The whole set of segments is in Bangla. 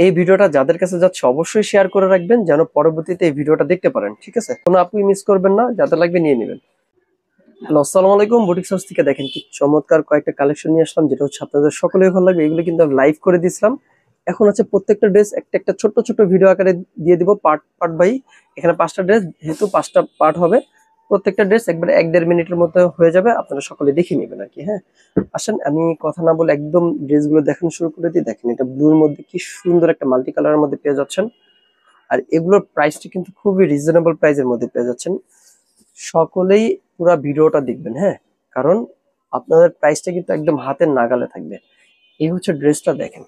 এই ভিডিওটা যাদের কাছে যাচ্ছে অবশ্যই শেয়ার করে রাখবেন যেন পরবর্তীতে এই ভিডিওটা দেখতে পারেন। ঠিক আছে, কোনো আপুই মিস করবেন না, যাদের লাগবে নিয়ে নেবেন। হ্যালো, আসসালামু আলাইকুম। বুটিক হাউস থেকে দেখেন কি চমৎকার কয়েকটা কালেকশন নিয়ে আসলাম, যেটা হচ্ছে আপনাদের সকলেই ভালো লাগবে। এগুলো কিন্তু আমি লাইভ করে দিয়েছিলাম। এখন হচ্ছে প্রত্যেকটা ড্রেস একটা একটা ছোট্ট ছোট্ট ভিডিও আকারে দিয়ে দিব, পার্ট পার্ট বাই। এখানে 5টা ড্রেস, যেহেতু 5টা পার্ট হবে, প্রত্যেকটা ড্রেস একবারে 1-1.5 মিনিটের মধ্যে হয়ে যাবে। আপনারা সকলে দেখে নেবেন আর কি। হ্যাঁ, আসেন আমি কথা না বলে একদম ড্রেসগুলো দেখানো শুরু করে দিই। দেখেন, এটা ব্লুর মধ্যে কি সুন্দর একটা মাল্টি কালারের মধ্যে পেয়ে যাচ্ছেন। আর এগুলোর প্রাইসটা কিন্তু খুবই রিজনেবল প্রাইসের মধ্যে পেয়ে যাচ্ছেন। সকলেই পুরো ভিডিওটা দেখবেন, হ্যাঁ, কারণ আপনাদের প্রাইসটা কিন্তু একদম হাতের নাগালে থাকবে। এই হচ্ছে ড্রেসটা, দেখেন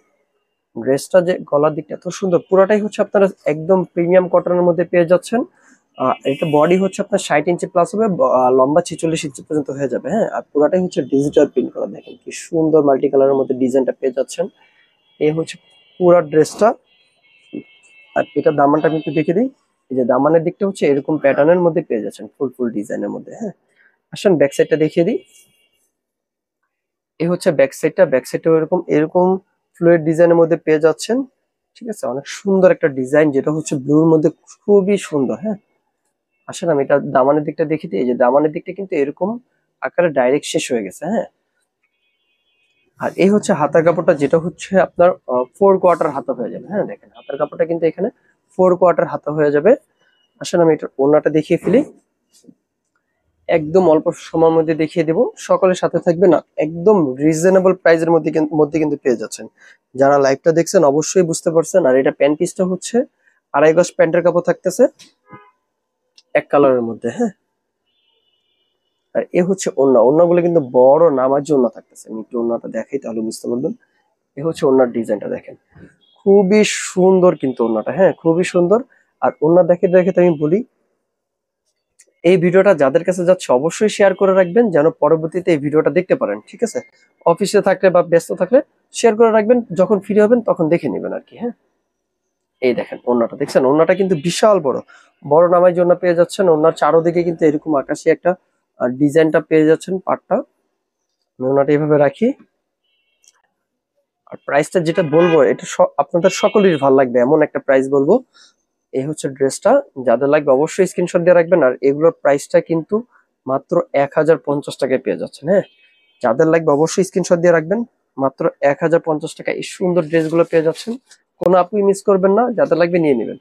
ড্রেসটা যে গলার দিকটা এত সুন্দর, পুরোটাই হচ্ছে আপনারা একদম প্রিমিয়াম কটনের মধ্যে পেয়ে যাচ্ছেন। এটা বডি হচ্ছে আপনার 60 ইঞ্চি প্লাস হবে, লম্বা 46 ইঞ্চি পর্যন্ত হয়ে যাবে। হ্যাঁ, আর পুরোটাই হচ্ছে ডিজিটাল প্রিন্ট করা। দেখেন কি সুন্দর মাল্টি কালারের মধ্যে ডিজাইনটা পেয়ে যাচ্ছেন। এই হচ্ছে পুরো ড্রেসটা। আর এটা দামানটা আমি একটু দেখে দিই। এই যে দামানের দিকটা হচ্ছে এরকম প্যাটার্নের মধ্যে পেয়ে যাচ্ছেন, ফুল ফুল ডিজাইনের মধ্যে। হ্যাঁ, আসেন ব্যাক সাইডটা দেখিয়ে দিই। এই হচ্ছে ব্যাক সাইডটা। ব্যাক সাইডটা এরকম এরকম ফ্লুইড ডিজাইনের মধ্যে পেয়ে যাচ্ছেন। ঠিক আছে, অনেক সুন্দর একটা ডিজাইন, যেটা হচ্ছে ব্লুর মধ্যে খুবই সুন্দর। হ্যাঁ, আসেন আমি এটা দামানের দিকটা দেখিয়ে দিই। এই যে দামানের দিকটা কিন্তু এরকম আকারে ডাইরেক্ট শেষ হয়ে গেছে। হ্যাঁ, আর এই হচ্ছে হাতার কাপড়টা, যেটা হচ্ছে আপনার 4 কোয়ার্টার হাতা হয়ে যাবে। হ্যাঁ, দেখেন হাতার কাপড়টা কিন্তু এখানে 4 কোয়ার্টার হাতা হয়ে যাবে। আসেন আমি এটা ওড়নাটা দেখিয়ে ফেলি। একদম অল্প সময়ের মধ্যে দেখিয়ে দেব, সকলের সাথে থাকবে না, একদম রিজনেবল প্রাইসের মধ্যে কিন্তু পেয়ে যাচ্ছেন। যারা লাইভটা দেখছেন অবশ্যই বুঝতে পারছেন। আর এটা প্যান্ট পিসটা হচ্ছে 2.5 গজ প্যান্টের কাপড় থাকতেছে, এক কালারের মধ্যে। হ্যাঁ, আর এ হচ্ছে ওড়না। ওড়নাগুলো কিন্তু বড় নামার জন্য থাকতেছে। আমি একটু ওড়নাটা দেখাই, তাহলে বুঝতে পারবেন। এ হচ্ছে ওড়নার ডিজাইনটা, দেখেন খুবই সুন্দর কিন্তু ওড়নাটা। হ্যাঁ, খুবই সুন্দর। আর ওড়না দেখে দেখে তো আমি বলি, এই ভিডিওটা যাদের কাছে যাচ্ছে অবশ্যই শেয়ার করে রাখবেন যেন পরবর্তীতে এই ভিডিওটা দেখতে পারেন। ঠিক আছে, অফিসে থাকলে বা ব্যস্ত থাকলে শেয়ার করে রাখবেন, যখন ফ্রি হবেন তখন দেখে নেবেন আর কি। হ্যাঁ, এই দেখেন ওড়নাটা, দেখছেন ওড়নাটা কিন্তু বিশাল বড়, বড় নামার জন্য পেয়ে যাচ্ছেন। ওড়নার চারোদিকে কিন্তু এরকম আকাশি একটা ডিজাইনটা পেয়ে যাচ্ছেন পাটটা। আমি ওড়নাটা এইভাবে রাখি। আর প্রাইসটা যেটা বলবো, এটা আপনাদের সকলেরই ভালো লাগবে, এমন একটা প্রাইস বলবো। এই হচ্ছে ড্রেসটা, যাদের লাগবে অবশ্যই স্ক্রিনশট দিয়ে রাখবেন। আর এগুলোর প্রাইসটা কিন্তু মাত্র 1050 টাকায় পেয়ে যাচ্ছেন। হ্যাঁ, যাদের লাগবে অবশ্যই স্ক্রিনশট দিয়ে রাখবেন। মাত্র 1050 টাকা এই সুন্দর ড্রেসগুলো পেয়ে যাচ্ছেন। কোনো আপুই মিস করবেন না, যাদের লাগবে নিয়ে নেবেন।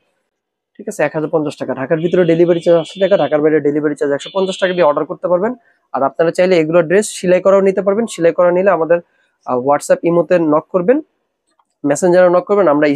ঠিক আছে, 1050 টাকা। ঢাকার ভিতরে ডেলিভারি চার্জ 80 টাকা, ঢাকার বাইরে ডেলিভারি চার্জ 150 টাকা দিয়ে অর্ডার করতে পারবেন। আর আপনারা চাইলে এগুলো ড্রেস সেলাই করাও নিতে পারবেন। সেলাই করা নিলে আমাদের হোয়াটসঅ্যাপ ইমোতে নক করবেন, মেসেঞ্জারে নক করবেন, আমরা